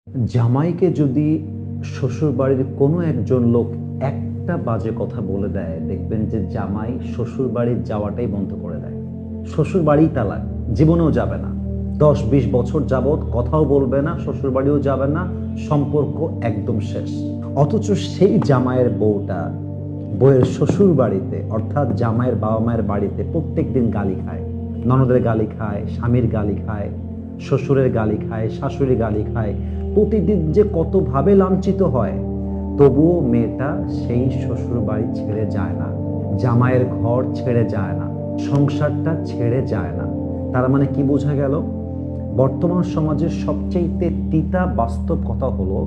জামাইকে যদি শ্বশুরবাড়ির কোনো একজন লোক একটা বাজে কথা বলে দেয়, দেখবেন যে জামাই শ্বশুরবাড়ি যাওয়াটাই বন্ধ করে দেয়। শ্বশুরবাড়ি তালাক, জীবনেও যাবে না। 10-20 বছর যাবৎ কথাও বলবে না, শ্বশুরবাড়িও যাবে না, সম্পর্ক একদম শেষ। অথচ সেই জামাইয়ের বউটা বউয়ের শ্বশুর বাড়িতে অর্থাৎ জামাইয়ের বাবা মায়ের বাড়িতে প্রত্যেক দিন গালি খায়, ননদের গালি খায়, স্বামীর গালি খায়, শ্বশুরের গালি খায়, শাশুড়ি গালি খায়, প্রতিদিন যে কতভাবে লাঞ্ছিত হয়, তবুও মেয়েটা সেই শ্বশুর বাড়ি ছেড়ে যায় না, জামাইয়ের ঘর ছেড়ে যায় না, সংসারটা ছেড়ে যায় না। তার মানে কি বোঝা গেল? বর্তমান সমাজের সবচেয়ে তিতা বাস্তব কথা হলো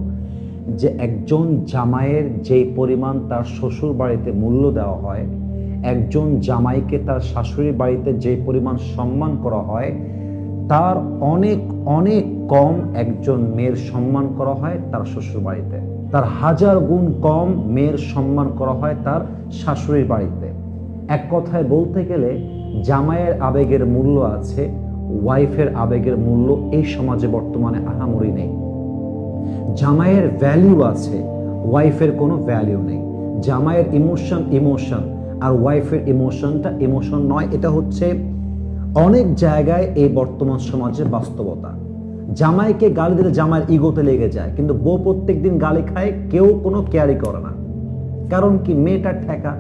যে একজন জামাইয়ের যে পরিমাণ তার শ্বশুর বাড়িতে মূল্য দেওয়া হয়, একজন জামাইকে তার শাশুড়ি বাড়িতে যে পরিমাণ সম্মান করা হয়, তার অনেক অনেক কম একজন মেয়ের সম্মান করা হয় তার শ্বশুর বাড়িতে। তার 1000 গুণ কম মেয়ের সম্মান করা হয় তার শাশুড়ির বাড়িতে। এক কথায় বলতে গেলে জামাইয়ের আবেগের মূল্য আছে, ওয়াইফের আবেগের মূল্য এই সমাজে বর্তমানে আহামরি নেই। জামাইয়ের ভ্যালিউ আছে, ওয়াইফের কোনো ভ্যালিউ নেই। জামাইয়ের ইমোশন আর ওয়াইফের ইমোশনটা ইমোশন নয়। এটা হচ্ছে অনেক জায়গায় এই বর্তমান সমাজের বাস্তবতা। জামাইকে গালি দিলে জামাইয়ের ইগোতে লেগে যায়, কিন্তু বউ প্রত্যেক দিন গালি খায়, কেউ কোনো কেয়ারই করে না। কারণ কি? মেয়েটার ঠেকা,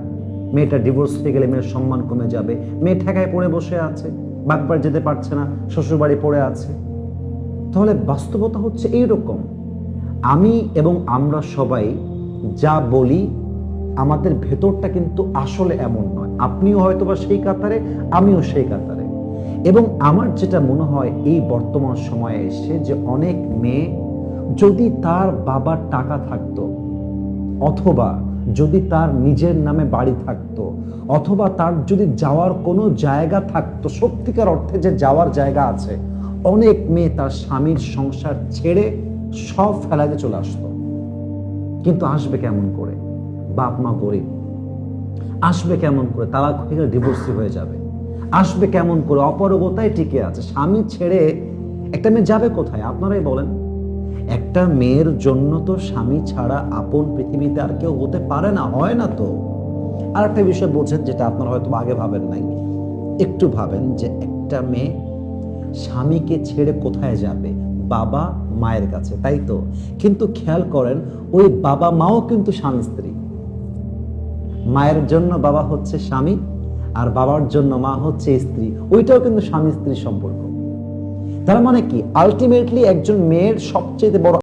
মেয়েটা ডিভোর্স হয়ে গেলে মেয়ের সম্মান কমে যাবে, মেয়ে ঠেকায় পড়ে বসে আছে, বাপবার যেতে পারছে না, শ্বশুরবাড়ি পড়ে আছে। তাহলে বাস্তবতা হচ্ছে এইরকম। আমি এবং আমরা সবাই যা বলি, আমাদের ভেতরটা কিন্তু আসলে এমন নয়। আপনিও হয়তোবা সেই কাতারে, আমিও সেই কাতারে। এবং আমার যেটা মনে হয় এই বর্তমান সময়ে এসে যে অনেক মেয়ে, যদি তার বাবার টাকা থাকতো, অথবা যদি তার নিজের নামে বাড়ি থাকতো, অথবা তার যদি যাওয়ার কোনো জায়গা থাকতো, সত্যিকার অর্থে যে যাওয়ার জায়গা আছে, অনেক মেয়ে তার স্বামীর সংসার ছেড়ে সব ফেলাতে চলে আসতো। কিন্তু আসবে কেমন করে? বাপ মা গরিব। আসবে কেমন করে? তালাক হয়ে গেলে ডিভোর্সি হয়ে যাবে। আসবে কেমন করে? অপারগতায় টিকে আছে। স্বামী ছেড়ে একটা মেয়ে যাবে কোথায়? আপনারাই বলেন। একটা মেয়ের জন্য তো স্বামী ছাড়া আপন পৃথিবীতে আর কেউ হতে পারে না, হয় না তো। আর একটা বিষয় বোঝেন, যেটা আপনারা হয়তো আগে ভাবেন নাই, একটু ভাবেন যে একটা মেয়ে স্বামীকে ছেড়ে কোথায় যাবে? বাবা মায়ের কাছে, তাই তো? কিন্তু খেয়াল করেন, ওই বাবা মাও কিন্তু স্বামী স্ত্রী। মায়ের জন্য বাবা হচ্ছে স্বামী, আর বাবার জন্য মা হচ্ছে স্ত্রী। ওইটাও কিন্তু স্বামী স্ত্রীর সম্পর্ক। তার মানে কি? আলটিমেটলি একজন মেয়ের সবচেয়ে বড়